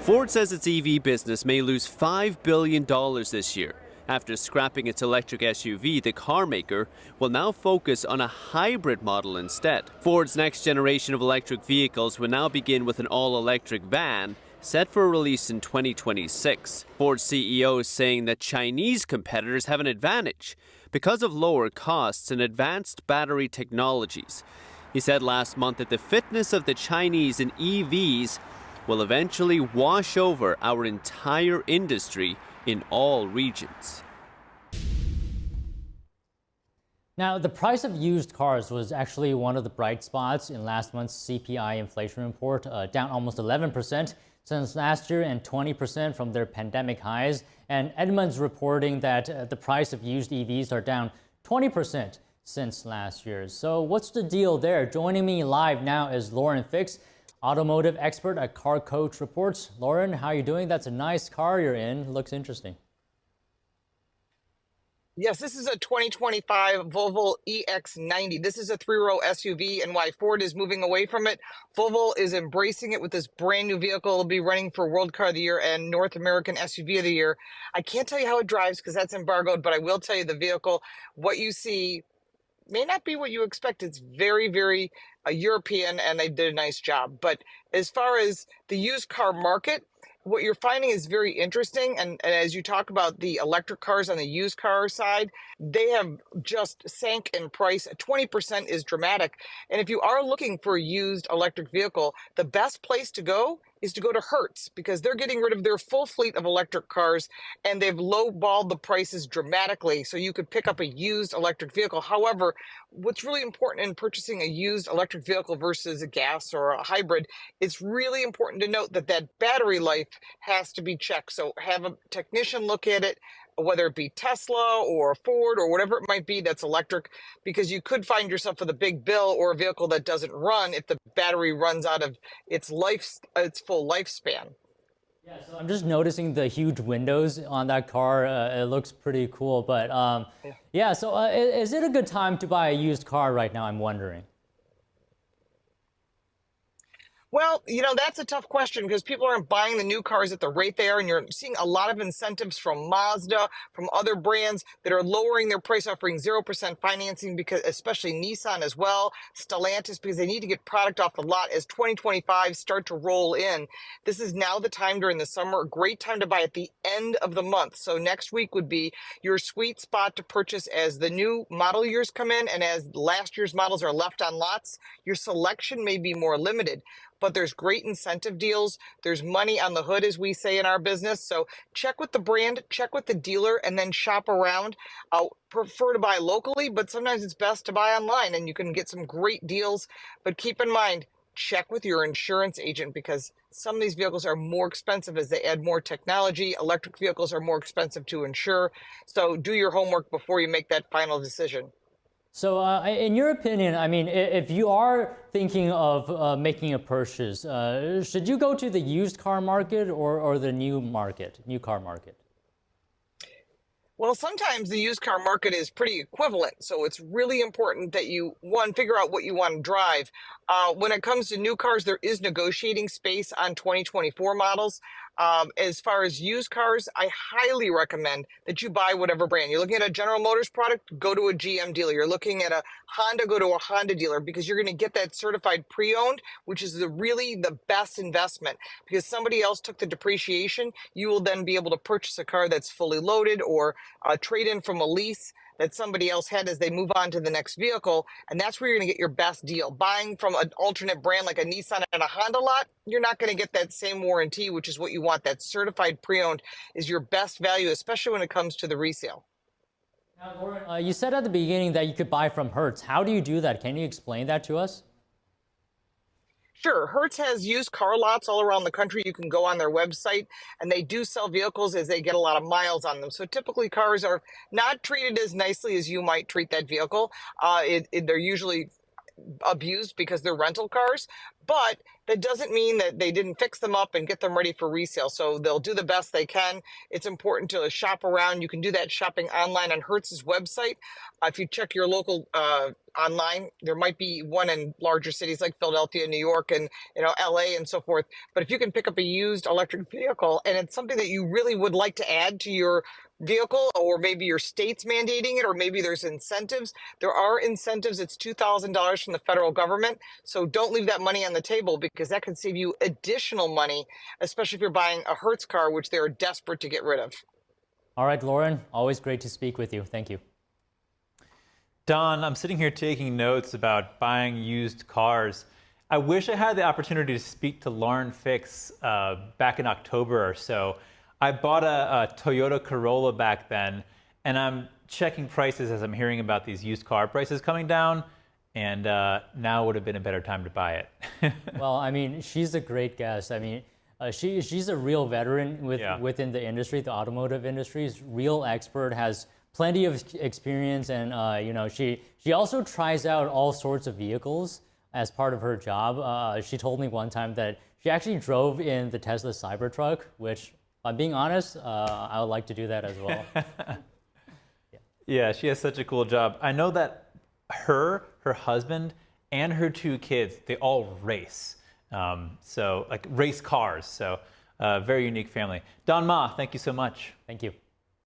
Ford says its EV business may lose $5 billion this year. After scrapping its electric SUV, the car maker will now focus on a hybrid model instead. Ford's next generation of electric vehicles will now begin with an all-electric van set for release in 2026. Ford's CEO is saying that Chinese competitors have an advantage because of lower costs and advanced battery technologies. He said last month that the fitness of the Chinese in EVs will eventually wash over our entire industry in all regions. Now, the price of used cars was actually one of the bright spots in last month's CPI inflation report, down almost 11% since last year and 20% from their pandemic highs. And Edmunds reporting that the price of used EVs are down 20% since last year. So what's the deal there? Joining me live now is Lauren Fix, automotive expert at Car Coach Reports. Lauren, how are you doing? That's a nice car you're in. Looks interesting. Yes, this is a 2025 Volvo EX90. This is a three-row SUV, and why Ford is moving away from it, Volvo is embracing it with this brand new vehicle. It'll be running for World Car of the Year and North American SUV of the Year. I can't tell you how it drives because that's embargoed, but I will tell you the vehicle, what you see may not be what you expect. It's very, very European, and they did a nice job. But as far as the used car market, what you're finding is very interesting. And as you talk about the electric cars on the used car side, they have just sank in price. 20% is dramatic. And if you are looking for a used electric vehicle, the best place to go is to go to Hertz because they're getting rid of their full fleet of electric cars and they've lowballed the prices dramatically. So you could pick up a used electric vehicle. However, what's really important in purchasing a used electric vehicle versus a gas or a hybrid, it's really important to note that that battery life has to be checked. So have a technician look at it, whether it be Tesla or Ford or whatever it might be that's electric, because you could find yourself with a big bill or a vehicle that doesn't run if the battery runs out of its full lifespan. Yeah, so I'm just noticing the huge windows on that car. It looks pretty cool, but yeah. So is it a good time to buy a used car right now? I'm wondering. Well, that's a tough question because people aren't buying the new cars at the rate they are, and you're seeing a lot of incentives from Mazda, from other brands that are lowering their price, offering 0% financing, because especially Nissan as well, Stellantis, because they need to get product off the lot as 2025 start to roll in. This is now the time during the summer, a great time to buy at the end of the month. So next week would be your sweet spot to purchase as the new model years come in, and as last year's models are left on lots, your selection may be more limited. But there's great incentive deals. There's money on the hood, as we say in our business. So check with the brand, check with the dealer, and then shop around. I'll prefer to buy locally, but sometimes it's best to buy online, and you can get some great deals. But keep in mind, check with your insurance agent because some of these vehicles are more expensive as they add more technology. Electric vehicles are more expensive to insure. So do your homework before you make that final decision. So in your opinion, I mean, if you are thinking of making a purchase, should you go to the used car market or the new car market? Well, sometimes the used car market is pretty equivalent. So it's really important that you, one, figure out what you want to drive. When it comes to new cars, there is negotiating space on 2024 models. As far as used cars, I highly recommend that you buy whatever brand. You're looking at a General Motors product, go to a GM dealer. You're looking at a Honda, go to a Honda dealer because you're going to get that certified pre-owned, which is really the best investment because somebody else took the depreciation. You will then be able to purchase a car that's fully loaded or trade in from a lease that somebody else had as they move on to the next vehicle. And that's where you're going to get your best deal. Buying from an alternate brand like a Nissan and a Honda lot, you're not going to get that same warranty, which is what you want. That certified pre-owned is your best value, especially when it comes to the resale. Now, Lauren, you said at the beginning that you could buy from Hertz. How do you do that? Can you explain that to us? Sure. Hertz has used car lots all around the country. You can go on their website, and they do sell vehicles as they get a lot of miles on them. So typically cars are not treated as nicely as you might treat that vehicle. They're usually abused because they're rental cars, but that doesn't mean that they didn't fix them up and get them ready for resale. So they'll do the best they can. It's important to shop around. You can do that shopping online on Hertz's website. If you check your local online, there might be one in larger cities like Philadelphia, New York, and LA and so forth. But if you can pick up a used electric vehicle and it's something that you really would like to add to your vehicle, or maybe your state's mandating it, or maybe there's incentives. There are incentives. It's $2,000 from the federal government. So don't leave that money on the table, because that can save you additional money, especially if you're buying a Hertz car, which they're desperate to get rid of. All right, Lauren, always great to speak with you. Thank you. Don, I'm sitting here taking notes about buying used cars. I wish I had the opportunity to speak to Lauren Fix back in October or so. I bought a Toyota Corolla back then, and I'm checking prices as I'm hearing about these used car prices coming down, and now would have been a better time to buy it. Well, I mean, she's a great guest. I mean, she's a real veteran within the industry, the automotive industry. She's a real expert, has plenty of experience, and she also tries out all sorts of vehicles as part of her job. She told me one time that she actually drove in the Tesla Cybertruck, which, if I'm being honest, I would like to do that as well. Yeah, she has such a cool job. I know that her husband, and her 2 kids, they all race. So like race cars. So very unique family. Don Ma, thank you so much. Thank you.